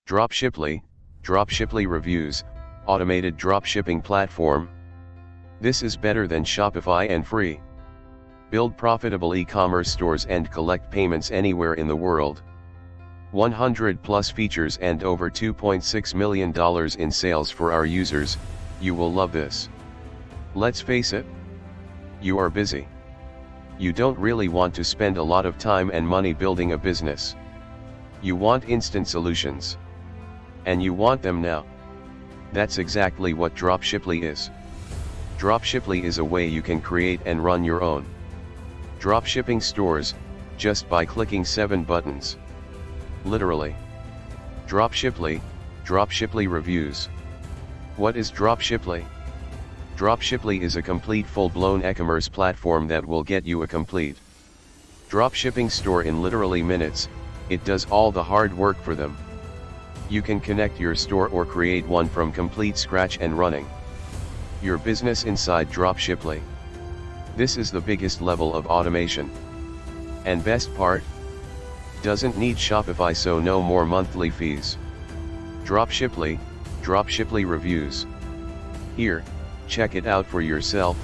Dropshiply, Dropshiply Reviews, automated dropshipping platform. This is better than Shopify and free. Build profitable e-commerce stores and collect payments anywhere in the world. 100 plus features and over $2.6 million in sales for our users. You will love this. Let's face it. You are busy. You don't really want to spend a lot of time and money building a business. You want instant solutions. And you want them now. That's exactly what Dropshiply is. Dropshiply is a way you can create and run your own dropshipping stores, just by clicking 7 buttons. Literally. Dropshiply, Dropshiply Reviews. What is Dropshiply? Dropshiply is a complete full-blown ecommerce platform that will get you a complete dropshipping store in literally minutes. It does all the hard work for them. You can connect your store or create one from complete scratch and running your business inside Dropshiply. This is the biggest level of automation. And best part? Doesn't need Shopify, so no more monthly fees. Dropshiply, Dropshiply Reviews. Here, check it out for yourself,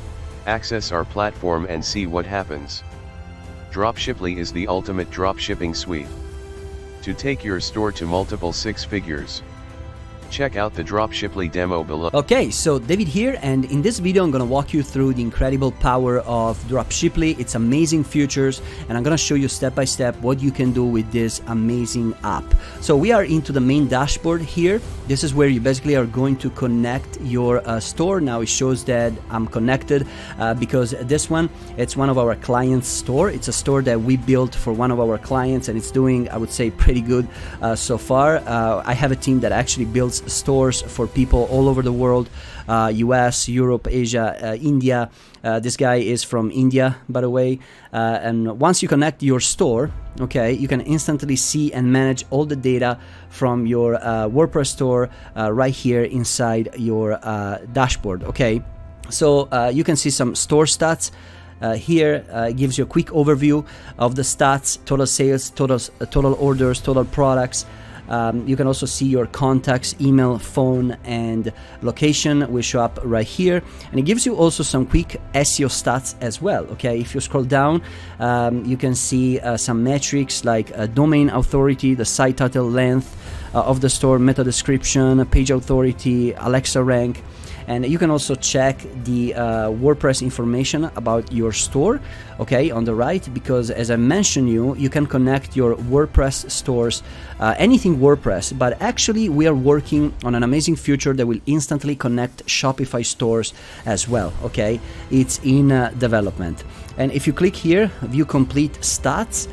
access our platform and see what happens. Dropshiply is the ultimate dropshipping suite to take your store to multiple 6 figures. Check out the Dropshiply demo below. Okay, so David here, and in this video I'm gonna walk you through the incredible power of Dropshiply, its amazing features, and I'm gonna show you step by step what you can do with this amazing app. So we are into the main dashboard here. This is where you basically are going to connect your store. Now it shows that I'm connected because this one, it's one of our clients' store. It's a store that we built for one of our clients, and it's doing, I would say, pretty good so far. I have a team that actually builds stores for people all over the world, US, Europe, Asia, India. This guy is from India, by the way. And once you connect your store, okay, you can instantly see and manage all the data from your WordPress store right here inside your dashboard, okay? So you can see some store stats. Here it gives you a quick overview of the stats: total sales, total orders, total products. You can also see your contacts, email, phone, and location will show up right here. And it gives you also some quick SEO stats as well. Okay, if you scroll down, you can see some metrics like domain authority, the site title length of the store, meta description, page authority, Alexa rank. And you can also check the WordPress information about your store, okay, on the right, because as I mentioned you can connect your WordPress stores, anything WordPress, but actually we are working on an amazing feature that will instantly connect Shopify stores as well, okay? It's in development. And if you click here, view complete stats,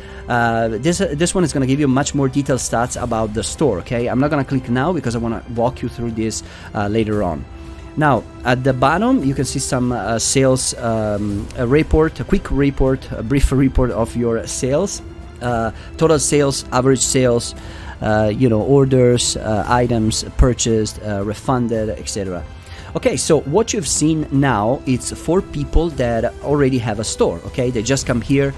this one is going to give you much more detailed stats about the store, okay? I'm not going to click now because I want to walk you through this later on. Now, at the bottom, you can see some sales report, a quick report, a brief report of your sales, total sales, average sales, orders, items purchased, refunded, etc. Okay, so what you've seen now, it's for people that already have a store, okay? They just come here,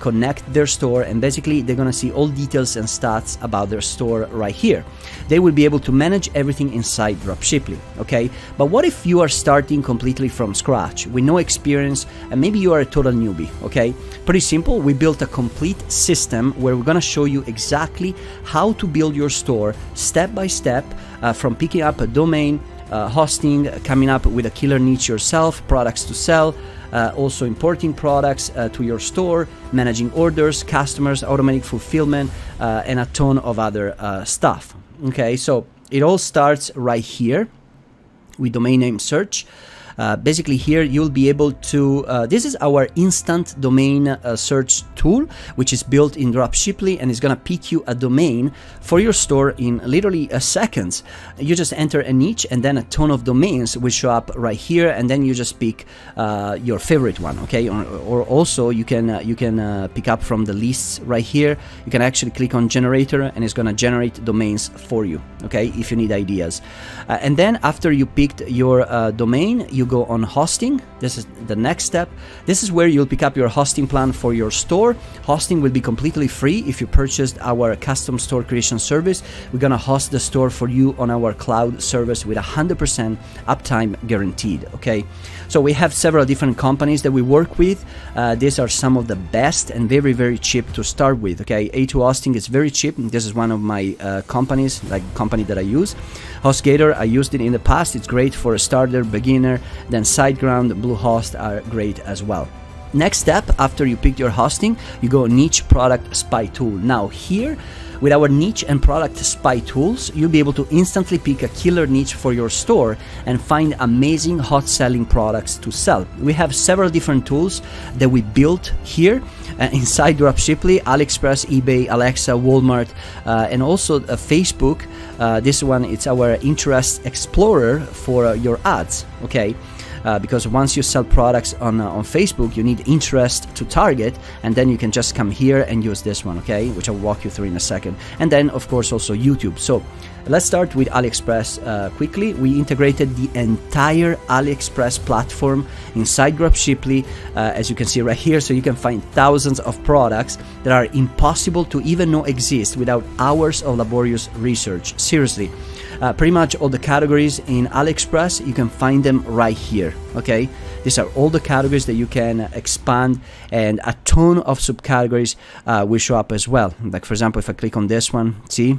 connect their store, and basically they're gonna see all details and stats about their store right here. They will be able to manage everything inside Dropshiply, okay? But what if you are starting completely from scratch with no experience, and maybe you are a total newbie, okay? Pretty simple. We built a complete system where we're gonna show you exactly how to build your store step by step, from picking up a domain, hosting, coming up with a killer niche yourself, products to sell, also importing products to your store, managing orders, customers, automatic fulfillment, and a ton of other stuff. Okay, so it all starts right here with domain name search. Basically here you'll be able to, this is our instant domain search tool, which is built in Dropshiply, and is gonna pick you a domain for your store in literally seconds. You just enter a niche and then a ton of domains will show up right here, and then you just pick your favorite one, okay? Or also you can pick up from the lists right here. You can actually click on generator and it's gonna generate domains for you, okay, if you need ideas. And then after you picked your domain, you you go on hosting. This is the next step. This is where you'll pick up your hosting plan for your store. Hosting will be completely free if you purchased our custom store creation service. We're gonna host the store for you on our cloud service with 100% uptime guaranteed, okay? So we have several different companies that we work with. These are some of the best and very, very cheap to start with, okay? A2 Hosting is very cheap. This is one of my companies, like company that I use. HostGator, I used it in the past. It's great for a starter, beginner. Then SiteGround, Bluehost are great as well. Next step, after you pick your hosting, you go niche product spy tool. Now here, with our niche and product spy tools, you'll be able to instantly pick a killer niche for your store and find amazing hot selling products to sell. We have several different tools that we built here inside Dropshiply: AliExpress, eBay, Alexa, Walmart, and also Facebook. This one, it's our interest explorer for your ads, okay? Because once you sell products on Facebook, you need interest to target, and then you can just come here and use this one, okay, which I'll walk you through in a second. And then of course also YouTube. So let's start with AliExpress quickly. We integrated the entire AliExpress platform inside Dropshiply, as you can see right here, so you can find thousands of products that are impossible to even know exist without hours of laborious research. Seriously. Pretty much all the categories in AliExpress, you can find them right here, okay? These are all the categories that you can expand, and a ton of subcategories will show up as well. Like for example, if I click on this one, see?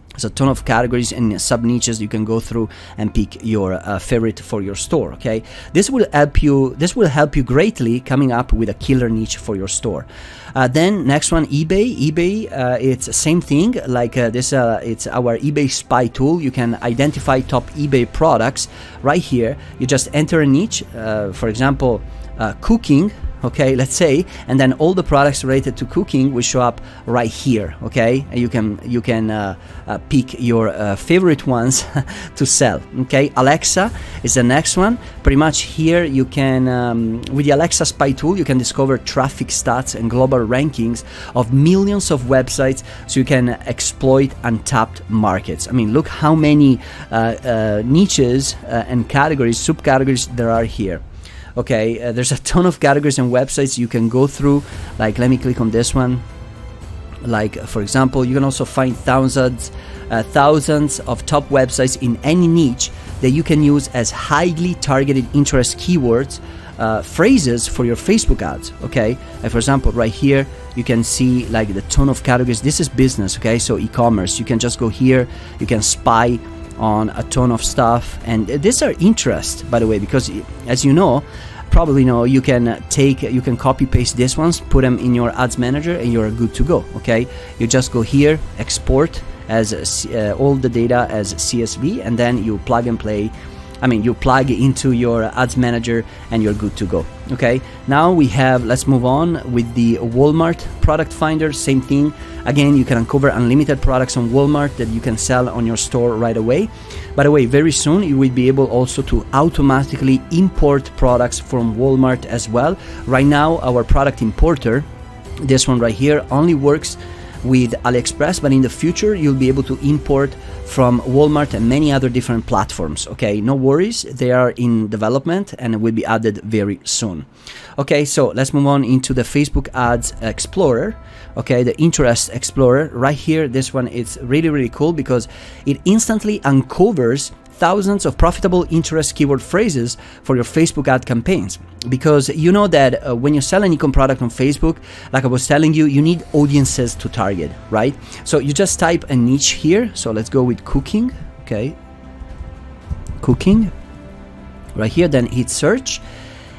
There's a ton of categories and sub niches you can go through and pick your favorite for your store, okay? This will help you greatly coming up with a killer niche for your store. Then next one, eBay. eBay, it's the same thing like this. It's our eBay spy tool. You can identify top eBay products right here. You just enter a niche, for example, cooking. Okay, let's say, and then all the products related to cooking will show up right here, okay? And you can pick your favorite ones to sell, okay? Alexa is the next one. Pretty much here you can, with the Alexa spy tool, you can discover traffic stats and global rankings of millions of websites, so you can exploit untapped markets. I mean, look how many niches and categories, subcategories there are here. Okay, there's a ton of categories and websites you can go through. Like, let me click on this one. Like, for example, you can also find thousands of top websites in any niche that you can use as highly targeted interest keywords, phrases for your Facebook ads, okay? Like for example, right here, you can see like the ton of categories. This is business, okay? So e-commerce, you can just go here, you can spy on a ton of stuff, and these are interest, by the way, because as you know, probably know, you can copy paste these ones, put them in your ads manager, and you're good to go, okay? You just go here, export as all the data as CSV, and then you plug and play. I mean, you plug into your ads manager and you're good to go. Okay, now let's move on with the Walmart product finder. Same thing. Again, you can uncover unlimited products on Walmart that you can sell on your store right away. By the way, very soon you will be able also to automatically import products from Walmart as well. Right now, our product importer, this one right here, only works with AliExpress, but in the future you'll be able to import from Walmart and many other different platforms. Okay, no worries, they are in development and will be added very soon. Okay, so let's move on into the Facebook Ads Explorer. Okay, the Interest Explorer right here. This one is really, really cool because it instantly uncovers thousands of profitable interest keyword phrases for your Facebook ad campaigns. Because you know that when you sell an e-com product on Facebook, like I was telling you, you need audiences to target, right? So you just type a niche here. So let's go with cooking. Okay, cooking right here, then hit search.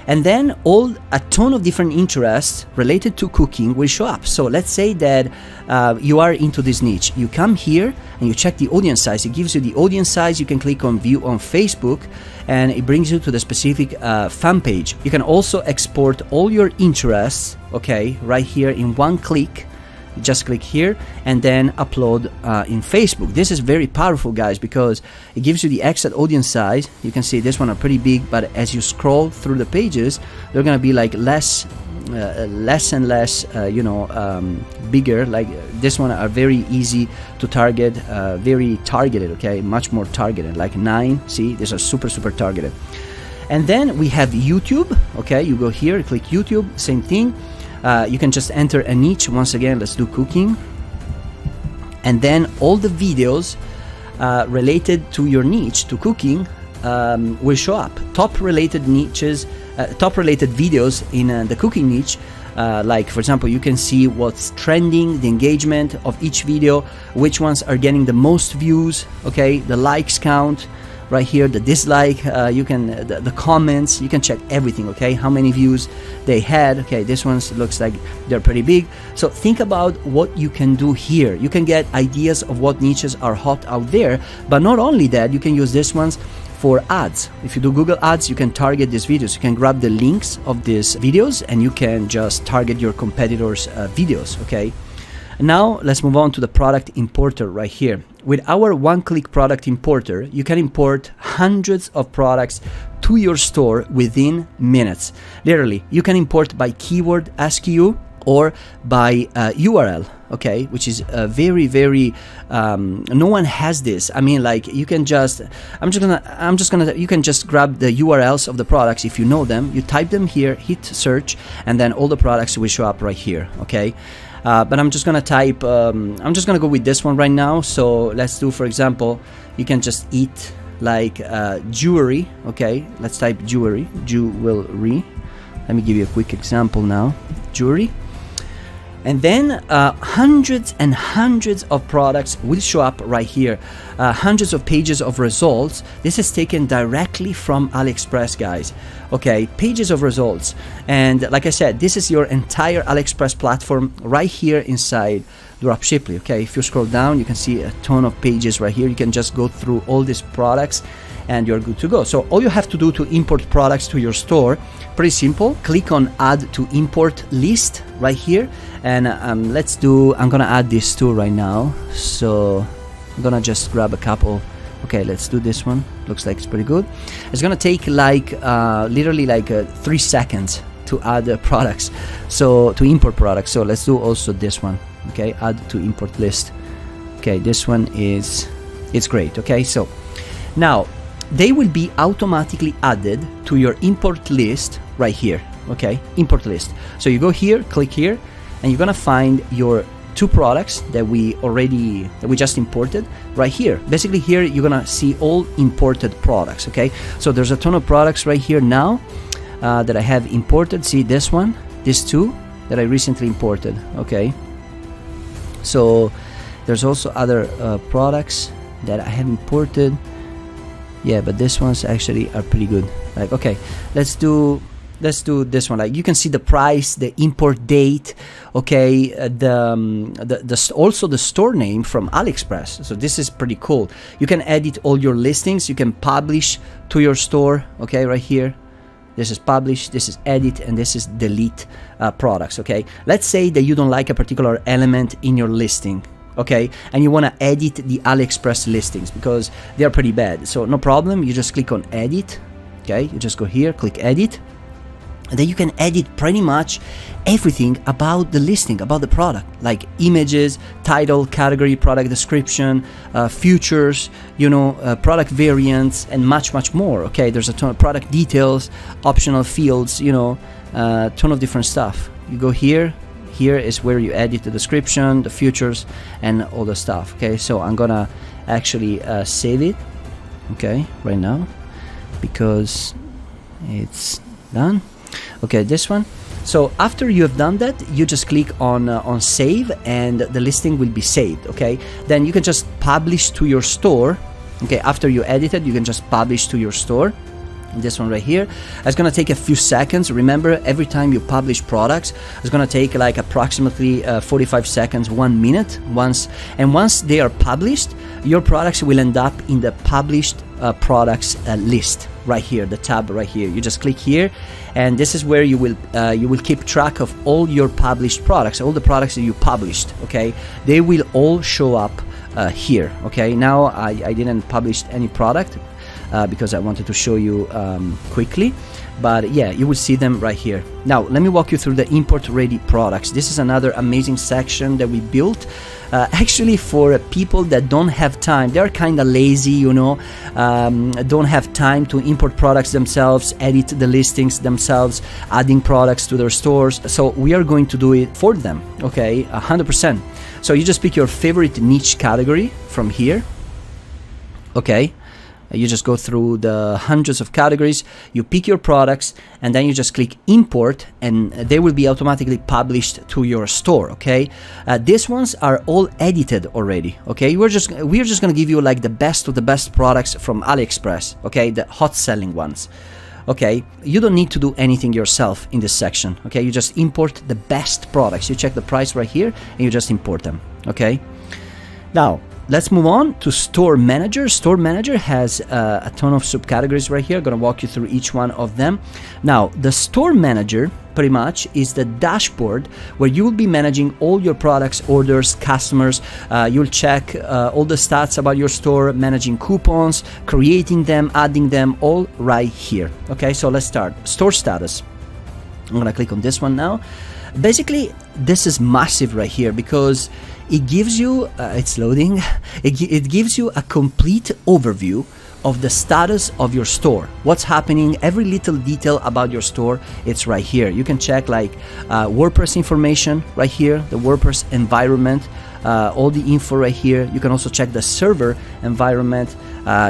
And then a ton of different interests related to cooking will show up. So let's say that you are into this niche. You come here and you check the audience size. It gives you the audience size. You can click on view on Facebook and it brings you to the specific fan page. You can also export all your interests, okay, right here in one click. Just click here and then upload in Facebook. This is very powerful, guys, because it gives you the exact audience size. You can see this one are pretty big, but as you scroll through the pages, they're gonna be like less and less, bigger. Like this one are very easy to target, very targeted. Okay, much more targeted. Like 9. See, these are super targeted. And then we have YouTube. Okay, you go here, click YouTube, same thing. You can just enter a niche. Once again, let's do cooking. And then all the videos related to your niche, to cooking, will show up. Top related niches, top related videos in the cooking niche. Like for example, you can see what's trending, the engagement of each video, which ones are getting the most views, okay, the likes count right here, the dislike, you can the comments, you can check everything, okay, how many views they had. Okay, this one looks like they're pretty big. So think about what you can do here. You can get ideas of what niches are hot out there, but not only that, you can use this ones for ads. If you do Google ads, you can target these videos. You can grab the links of these videos and you can just target your competitors' videos, okay? Now let's move on to the product importer right here. With our one-click product importer, you can import hundreds of products to your store within minutes. Literally, you can import by keyword SKU or by URL, okay, which is very, very, no one has this. I mean, like, you can just, you can just grab the URLs of the products if you know them, you type them here, hit search, and then all the products will show up right here, okay? But I'm just gonna type, I'm just gonna go with this one right now. So let's do, for example, you can just eat like jewelry, okay? Let's type jewelry. Let me give you a quick example now, jewelry. And then hundreds and hundreds of products will show up right here. Hundreds of pages of results. This is taken directly from AliExpress, guys. Okay, pages of results. And like I said, this is your entire AliExpress platform right here inside Dropshiply. Okay, if you scroll down, you can see a ton of pages right here. You can just go through all these products and you're good to go. So all you have to do to import products to your store, pretty simple. Click on add to import list right here. And I'm gonna add these two right now. So I'm gonna just grab a couple. Okay, let's do this one. Looks like it's pretty good. It's gonna take like literally like 3 seconds to add products. So to import products. So let's do also this one. Okay, add to import list. Okay, this one it's great. Okay, so now they will be automatically added to your import list right here. Okay, import list. So you go here, click here, and you're gonna find your 2 products that we just imported right here. Basically here you're gonna see all imported products. Okay, so there's a ton of products right here now that I have imported. See this one, these 2 that I recently imported. Okay, so there's also other products that I have imported. Yeah, but these ones actually are pretty good. Like, okay, let's do this one. Like, you can see the price, the import date, okay, also the store name from AliExpress. So this is pretty cool. You can edit all your listings. You can publish to your store. Okay, right here. This is publish, this is edit, and this is delete products. Okay, let's say that you don't like a particular element in your listing. Okay, and you want to edit the AliExpress listings because they are pretty bad. So no problem, you just click on edit. Okay, you just go here, click edit, and then you can edit pretty much everything about the listing, about the product, like images, title, category, product description, features, you know, product variants, and much more. Okay, there's a ton of product details, optional fields, you know, a ton of different stuff. You go here. Here is where you edit the description, the features, and all the stuff. Okay, so I'm gonna actually save it. Okay, right now because it's done. Okay, this one. So after you have done that, you just click on save, and the listing will be saved. Okay, then you can just publish to your store. Okay, after you edit it, you can just publish to your store. This one right here. It's gonna take a few seconds. Remember, every time you publish products, it's gonna take like approximately 45 seconds, 1 minute. Once they are published, your products will end up in the published products list right here, the tab right here. You just click here, and this is where you will keep track of all your published products, all the products that you published. Okay, they will all show up here. Okay, now I didn't publish any product. because I wanted to show you quickly. But yeah, you will see them right here. Now let me walk you through the import ready products. This is another amazing section that we built actually for people that don't have time. They're kind of lazy, you know, don't have time to import products themselves, edit the listings themselves, adding products to their stores. So we are going to do it for them, okay, 100%. So you just pick your favorite niche category from here, okay. You just go through the hundreds of categories, you pick your products, and then you just click import, and they will be automatically published to your store, okay? These ones are all edited already, okay? We're just gonna give you like the best of the best products from AliExpress, okay? The hot selling ones, okay? You don't need to do anything yourself in this section, okay? You just import the best products. You check the price right here, and you just import them, okay? Now, let's move on to Store Manager. Store Manager has a ton of subcategories right here. I'm gonna walk you through each one of them. Now, the Store Manager pretty much is the dashboard where you will be managing all your products, orders, customers. You'll check all the stats about your store, managing coupons, creating them, adding them, all right here. Okay, so let's start. Store status. I'm gonna click on this one now. Basically, this is massive right here because it gives you, it's loading, it gives you a complete overview of the status of your store. What's happening, every little detail about your store, it's right here. You can check like WordPress information right here, the WordPress environment, all the info right here. You can also check the server environment.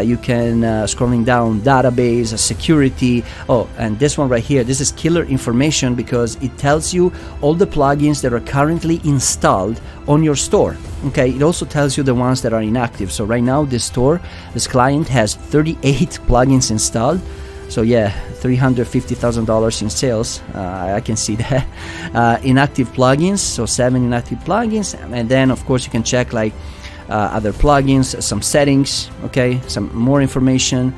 You can scrolling down database, security. Oh, and this one right here, this is killer information because it tells you all the plugins that are currently installed on your store. Okay, it also tells you the ones that are inactive. So right now this store, this client has 38 plugins installed. So yeah, $350,000 in sales. I can see that. Inactive plugins, so 7 inactive plugins, and then of course you can check like other plugins, some settings, okay, some more information,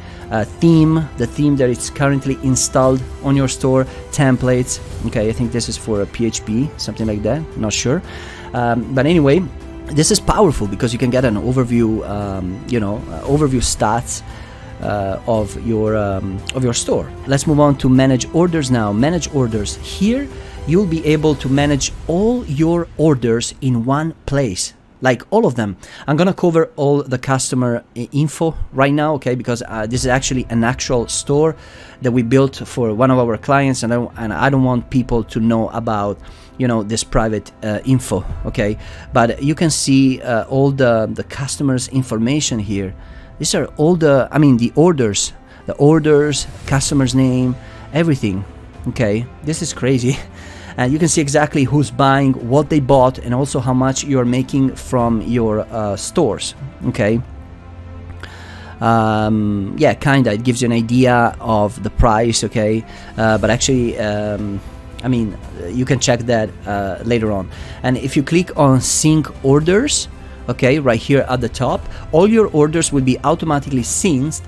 theme, the theme that it's currently installed on your store, templates. Okay, I think this is for a PHP, something like that. Not sure, but anyway. This is powerful because you can get an overview, overview stats of your store. Let's move on to manage orders now. Manage orders. Here you'll be able to manage all your orders in one place, like all of them. I'm gonna cover all the customer info right now, okay, because this is actually an actual store that we built for one of our clients, and I don't want people to know about, you know, this private info, okay? But you can see all the customers' information here. These are all the orders, customer's name, everything, okay? This is crazy. And you can see exactly who's buying, what they bought, and also how much you're making from your stores, okay? Yeah, kinda, it gives you an idea of the price, okay? But actually, you can check that later on. And if you click on sync orders, okay, right here at the top, all your orders will be automatically synced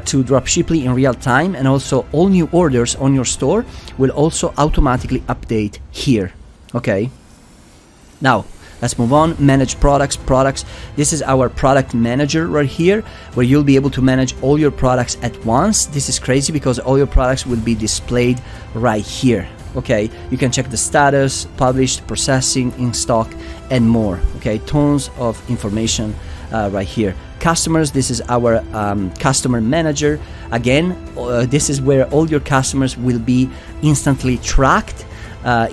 to Dropshiply in real time, and also all new orders on your store will also automatically update here, okay? Now, let's move on. Manage products. This is our product manager right here, where you'll be able to manage all your products at once. This is crazy because all your products will be displayed right here. Okay, you can check the status, published, processing, in stock, and more. Okay, tons of information right here. Customers, this is our customer manager. Again, this is where all your customers will be instantly tracked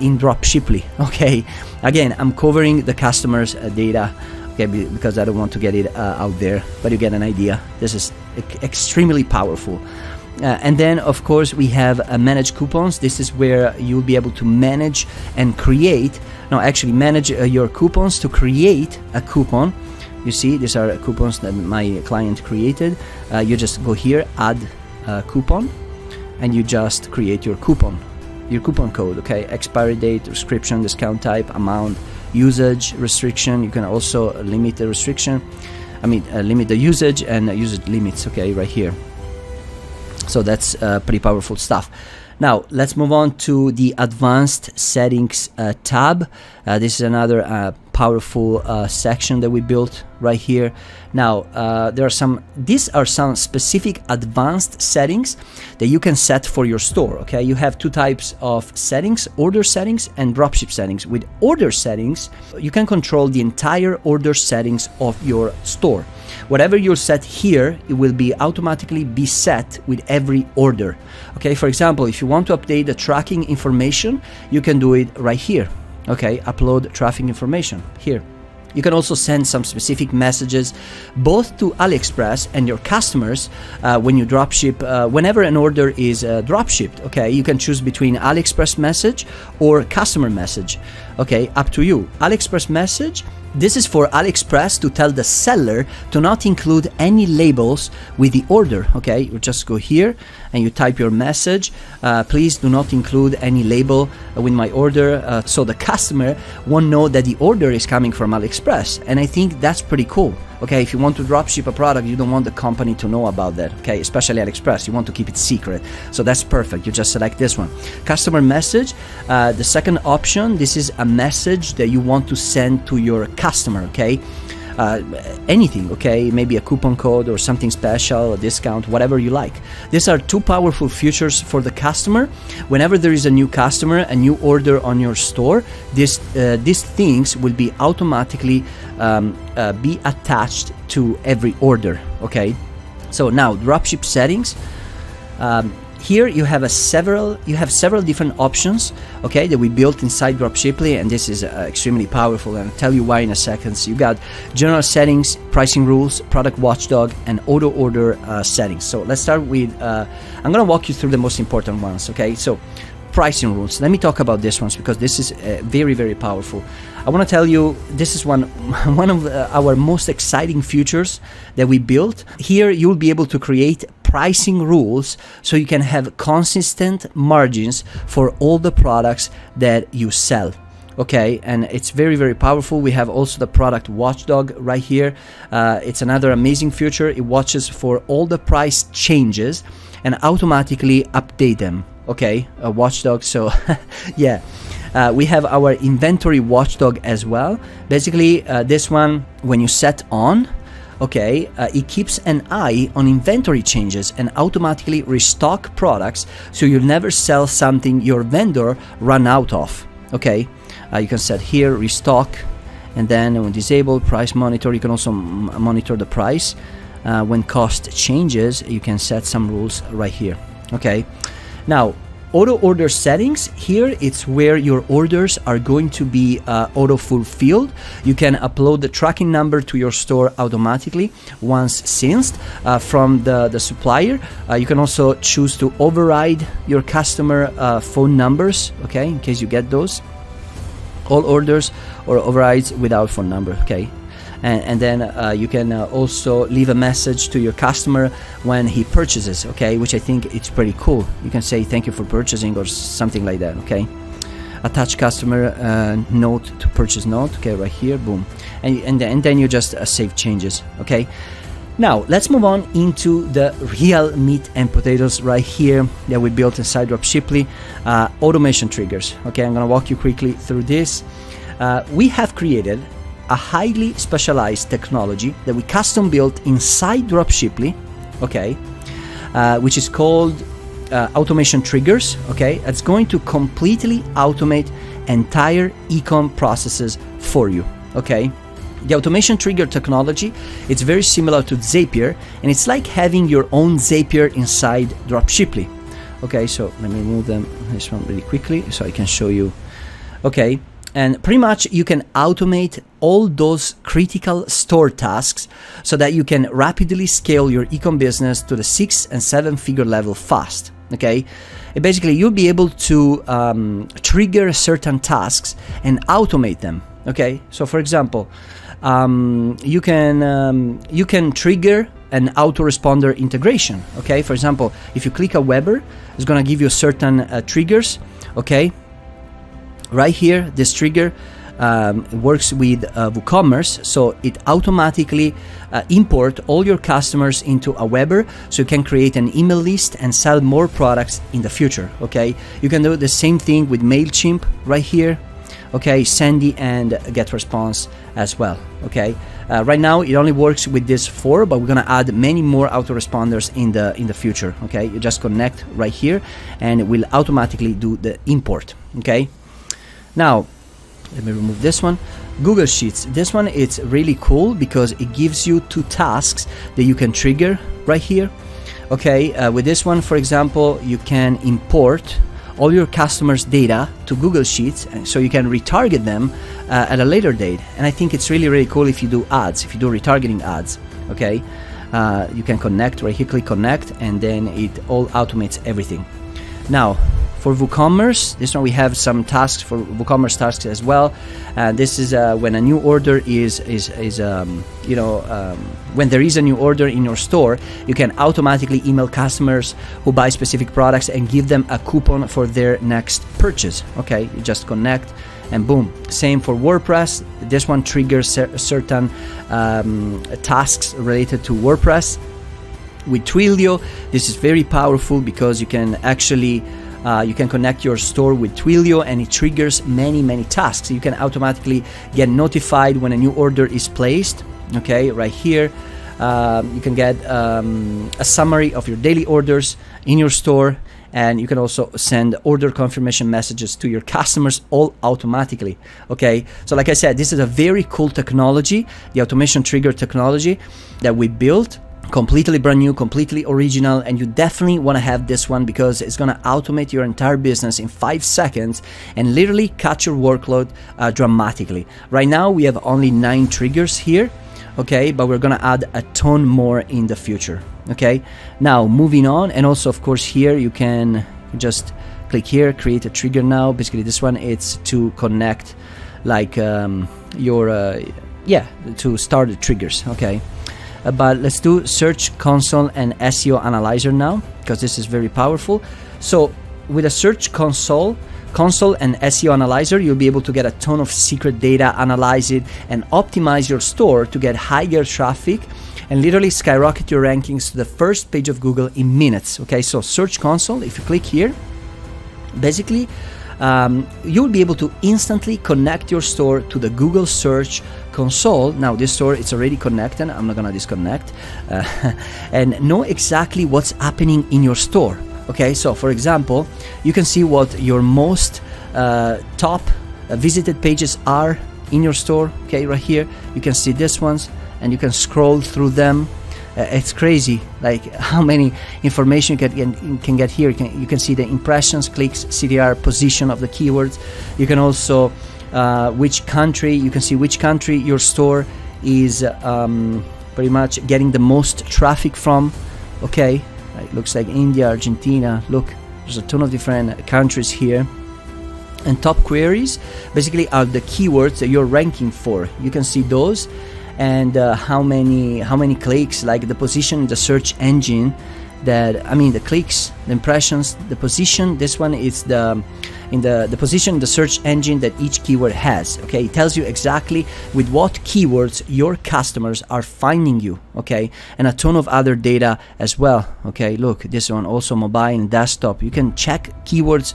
in Dropshiply. Okay, again, I'm covering the customers' data, okay, because I don't want to get it out there, but you get an idea. This is extremely powerful. And then, of course, we have manage coupons. This is where you'll be able to manage and manage your coupons to create a coupon. You see, these are coupons that my client created. You just go here, add a coupon, and you just create your coupon code, okay? Expiry date, description, discount type, amount, usage, restriction. You can also limit the restriction. Limit the usage and usage limits, okay, right here. So that's pretty powerful stuff. Now let's move on to the advanced settings tab. This is another powerful section that we built right here. Now, these are some specific advanced settings that you can set for your store, okay? You have two types of settings, order settings and dropship settings. With order settings, you can control the entire order settings of your store. Whatever you set here, it will be automatically be set with every order, okay? For example, if you want to update the tracking information, you can do it right here, okay? Upload tracking information here. You can also send some specific messages both to AliExpress and your customers when you dropship. Whenever an order is dropshipped, okay, you can choose between AliExpress message or customer message. Okay, up to you. AliExpress message, this is for AliExpress to tell the seller to not include any labels with the order. Okay, you just go here and you type your message. Please do not include any label with my order, so the customer won't know that the order is coming from AliExpress. And I think that's pretty cool. Okay, if you want to dropship a product, you don't want the company to know about that, okay, especially AliExpress. You want to keep it secret. So that's perfect. You just select this one. Customer message, the second option, this is a message that you want to send to your customer, okay? Anything, okay? Maybe a coupon code or something special, a discount, whatever you like. These are two powerful features for the customer. Whenever there is a new customer, a new order on your store, these things will be automatically be attached to every order, okay? So now dropship settings. Here you have several different options, okay, that we built inside Dropshiply, and this is extremely powerful, and I'll tell you why in a second. So you got general settings, pricing rules, product watchdog, and auto order settings. So let's start with I'm gonna walk you through the most important ones, okay? So pricing rules. Let me talk about this ones because this is very, very powerful. I want to tell you this is one of our most exciting features that we built. Here you will be able to create pricing rules so you can have consistent margins for all the products that you sell. Okay, and it's very, very powerful. We have also the product watchdog right here. It's another amazing feature. It watches for all the price changes and automatically update them. Okay, a watchdog. So yeah, we have our inventory watchdog as well. Basically, this one, when you set on, okay, it keeps an eye on inventory changes and automatically restock products, so you'll never sell something your vendor run out of. Okay, you can set here restock, and then when disable price monitor, you can also monitor the price. When cost changes, you can set some rules right here. Okay, now auto order settings. Here it's where your orders are going to be auto fulfilled. You can upload the tracking number to your store automatically once synced from the supplier. You can also choose to override your customer phone numbers, okay, in case you get those. All orders or overrides without phone number, okay. And then you can also leave a message to your customer when he purchases, okay, which I think it's pretty cool. You can say thank you for purchasing or something like that, okay. Attach customer note to purchase note, okay, right here, boom. And then you just save changes, okay. Now let's move on into the real meat and potatoes right here that we built inside Dropshiply. Automation triggers, okay. I'm gonna walk you quickly through this. We have created a highly specialized technology that we custom built inside Dropshiply, okay, which is called automation triggers, okay. It's going to completely automate entire e-com processes for you, okay. The automation trigger technology, it's very similar to Zapier, and it's like having your own Zapier inside Dropshiply. Okay, so let me move this one really quickly so I can show you. Okay, and pretty much you can automate all those critical store tasks so that you can rapidly scale your e-com business to the 6 and 7 figure level fast. Okay, and basically you'll be able to trigger certain tasks and automate them. Okay, so for example, you can trigger an autoresponder integration. Okay, for example, if you click a Weber, it's gonna give you certain triggers. Okay, right here, this trigger works with WooCommerce, so it automatically import all your customers into a Weber, so you can create an email list and sell more products in the future. Okay, you can do the same thing with MailChimp right here. okay, Sandy and GetResponse as well. Okay, right now it only works with this 4, but we're gonna add many more autoresponders in the future. Okay, you just connect right here and it will automatically do the import. Okay, now let me remove this one. Google Sheets, this one it's really cool because it gives you 2 tasks that you can trigger right here. Okay, with this one, for example, you can import all your customers' data to Google Sheets, so you can retarget them at a later date. And I think it's really cool if you do ads, if you do retargeting ads. Okay, you can connect right here, click connect, and then it all automates everything. Now, for WooCommerce, this one we have some tasks for WooCommerce tasks as well. This is when a new order when there is a new order in your store, you can automatically email customers who buy specific products and give them a coupon for their next purchase. Okay, you just connect and boom. Same for WordPress. This one triggers certain tasks related to WordPress. With Twilio, this is very powerful because you can actually you can connect your store with Twilio and it triggers many tasks. You can automatically get notified when a new order is placed. Okay, right here you can get a summary of your daily orders in your store, and you can also send order confirmation messages to your customers all automatically. Okay, so like I said, this is a very cool technology, the automation trigger technology that we built. Completely brand new, completely original, and you definitely want to have this one because it's going to automate your entire business in 5 seconds and literally cut your workload dramatically. Right now we have only 9 triggers here, okay, but we're going to add a ton more in the future. Okay, now moving on, and also of course here you can just click here, create a trigger. Now basically this one, it's to connect like to start the triggers. Okay, but let's do Search Console and SEO Analyzer now, because this is very powerful. So with a Search Console and SEO Analyzer, you'll be able to get a ton of secret data, analyze it, and optimize your store to get higher traffic and literally skyrocket your rankings to the first page of Google in minutes. Okay, so Search Console, if you click here, basically you'll be able to instantly connect your store to the Google Search Console. Now this store, it's already connected. I'm not gonna disconnect and know exactly what's happening in your store. Okay, so for example, you can see what your most top visited pages are in your store. Okay, right here you can see these ones and you can scroll through them. It's crazy like how many information you can get here. You can see the impressions, clicks, CTR, position of the keywords. You can also which country, you can see which country your store is pretty much getting the most traffic from. Okay, it looks like India, Argentina. Look, there's a ton of different countries here. And top queries basically are the keywords that you're ranking for. You can see those and how many clicks, like the position in the search engine, the clicks, the impressions, the position. This one is the position in the search engine that each keyword has. Okay, it tells you exactly with what keywords your customers are finding you. Okay, and a ton of other data as well. Okay, look, this one also mobile and desktop. You can check keywords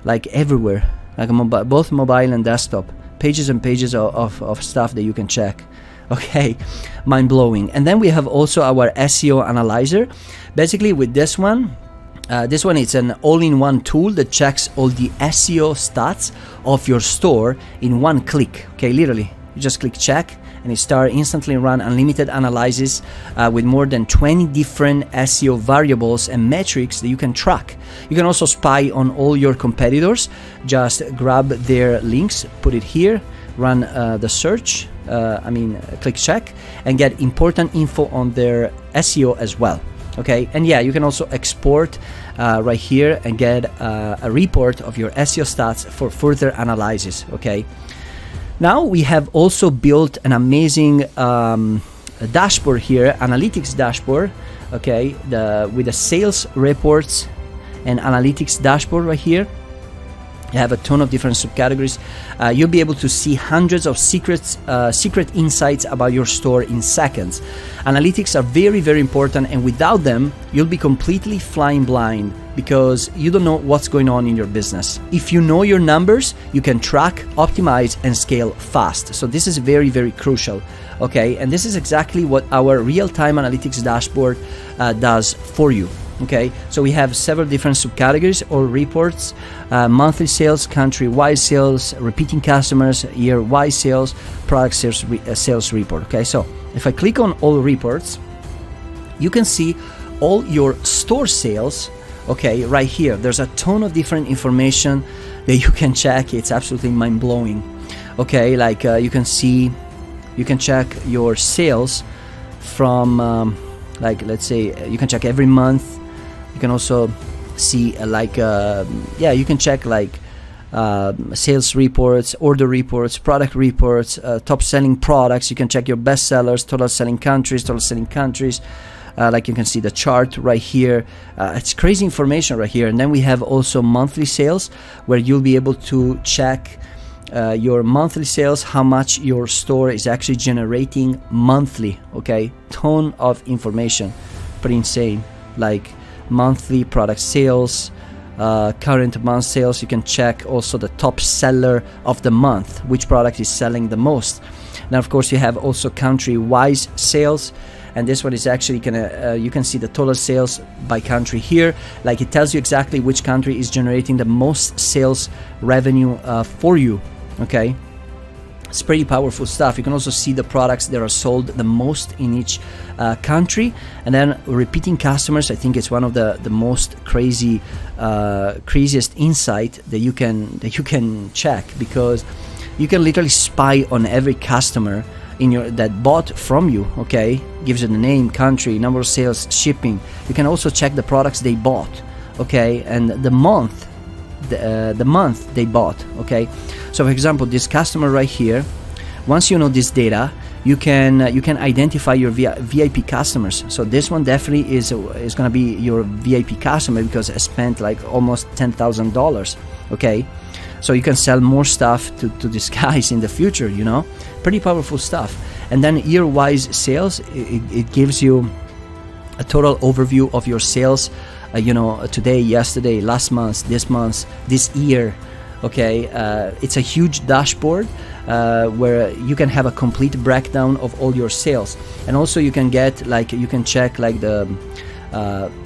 like everywhere, like both mobile and desktop. Pages and pages of stuff that you can check. Okay, mind-blowing. And then we have also our SEO Analyzer. Basically with this one it's an all-in-one tool that checks all the SEO stats of your store in one click. Okay, literally you just click check and it starts instantly run unlimited analysis with more than 20 different SEO variables and metrics that you can track. You can also spy on all your competitors. Just grab their links, put it here, run the search, click check, and get important info on their SEO as well. Okay, and yeah, you can also export right here and get a report of your SEO stats for further analysis. Okay, now we have also built an amazing dashboard here, analytics dashboard. Okay, with the sales reports and analytics dashboard right here. You have a ton of different subcategories. You'll be able to see hundreds of secret insights about your store in seconds. Analytics are very, very important, and without them, you'll be completely flying blind because you don't know what's going on in your business. If you know your numbers, you can track, optimize, and scale fast. So this is very, very crucial. Okay, and this is exactly what our real-time analytics dashboard does for you. Okay, so we have several different subcategories or reports: monthly sales, country-wide sales, repeating customers, year-wide sales, product sales report. Okay, so if I click on all reports, you can see all your store sales. Okay, right here, there's a ton of different information that you can check. It's absolutely mind-blowing. Okay, like you can see, you can check your sales from, like, let's say, you can check every month. You can also see you can check like sales reports, order reports, product reports, top selling products. You can check your best sellers, total selling countries. Like you can see the chart right here. It's crazy information right here. And then we have also monthly sales, where you'll be able to check your monthly sales, how much your store is actually generating monthly. Okay, ton of information, pretty insane. Like monthly product sales, current month sales. You can check also the top seller of the month, which product is selling the most. Now, of course, you have also country-wise sales, and this one is actually gonna you can see the total sales by country here. Like, it tells you exactly which country is generating the most sales revenue for you. Okay, it's pretty powerful stuff. You can also see the products that are sold the most in each country, and then repeating customers. I think it's one of the most craziest insight that you can check, because you can literally spy on every customer that bought from you. Okay, gives you the name, country, number of sales, shipping. You can also check the products they bought. Okay, and the month they bought. Okay, so for example, this customer right here, once you know this data, you can identify your VIP customers. So this one definitely is going to be your VIP customer because it spent like almost $10,000. Okay, so you can sell more stuff to these guys in the future. You know, pretty powerful stuff. And then year-wise sales, it gives you a total overview of your sales. Today, yesterday, last month, this year. Okay, it's a huge dashboard where you can have a complete breakdown of all your sales, and also you can check the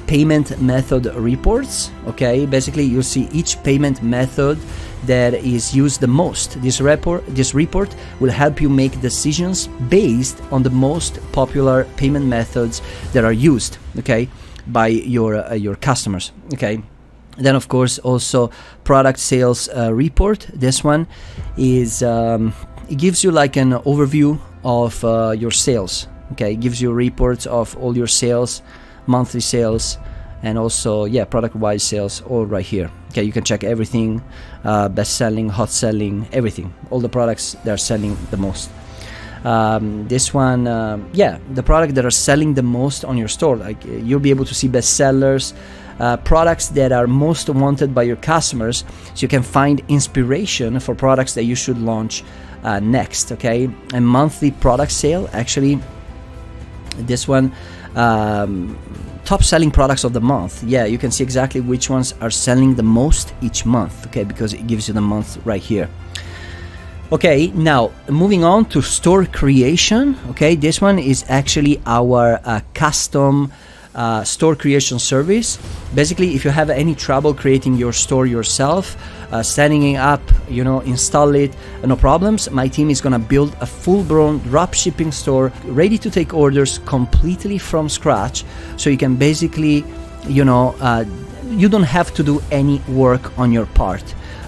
payment method reports. Okay, basically you'll see each payment method that is used the most. This report will help you make decisions based on the most popular payment methods that are used. Okay, by your customers. Okay, then of course also product sales report. This one is it gives you like an overview of your sales. Okay, it gives you reports of all your sales, monthly sales, and also product-wise sales, all right here. Okay, you can check everything, best selling, hot selling, everything, all the products that are selling the most. This one, the product that are selling the most on your store, like you'll be able to see best sellers, products that are most wanted by your customers, so you can find inspiration for products that you should launch next. Okay, and monthly product sale, actually this one, top selling products of the month. You can see exactly which ones are selling the most each month. Okay, because it gives you the month right here. Okay, now moving on to store creation. Okay, this one is actually our custom store creation service. Basically, if you have any trouble creating your store yourself, setting it up, install it, no problems. My team is gonna build a full-blown dropshipping store ready to take orders completely from scratch, so you can basically, you don't have to do any work on your part.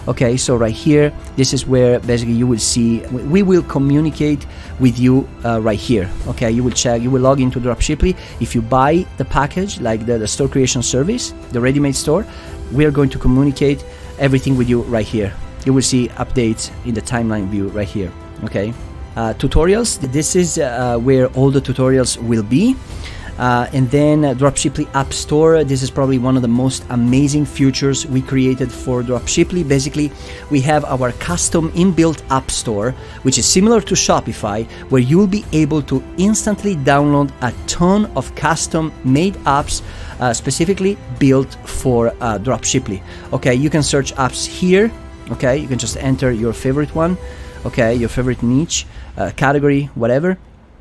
Okay, so right here, this is where basically you will see, we will communicate with you right here. Okay, you will log into Dropshiply. If you buy the package, like the store creation service, the ready-made store, we are going to communicate everything with you right here. You will see updates in the timeline view right here. Okay, tutorials, this is where all the tutorials will be. And then Dropshiply App Store. This is probably one of the most amazing features we created for Dropshiply. Basically, we have our custom inbuilt App Store, which is similar to Shopify, where you'll be able to instantly download a ton of custom made apps specifically built for Dropshiply. Okay, you can search apps here. Okay, you can just enter your favorite one. Okay, your favorite niche, category, whatever.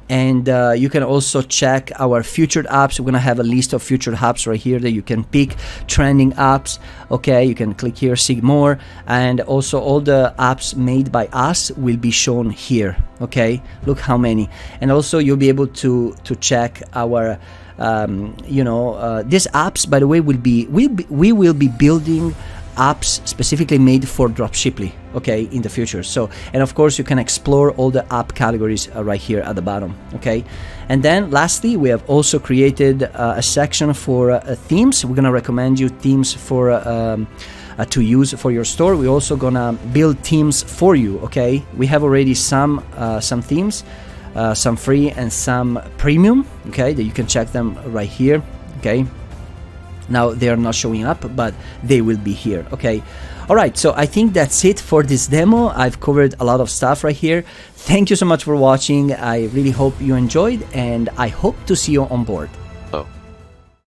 And you can also check our featured apps. We're gonna have a list of featured apps right here that you can pick, trending apps. Okay, you can click here, see more, and also all the apps made by us will be shown here. Okay, look how many. And also you'll be able to check our these apps, by the way, we will be building apps specifically made for Dropshiply, okay, in the future. So, and of course you can explore all the app categories right here at the bottom. Okay, and then lastly, we have also created a section for themes. We're gonna recommend you themes for to use for your store. We're also gonna build themes for you. Okay, we have already some themes, some free and some premium. Okay, that you can check them right here. Okay, now they are not showing up, but they will be here. Okay, all right, so I think that's it for this demo. I've covered a lot of stuff right here. Thank you so much for watching. I really hope you enjoyed, and I hope to see you on board.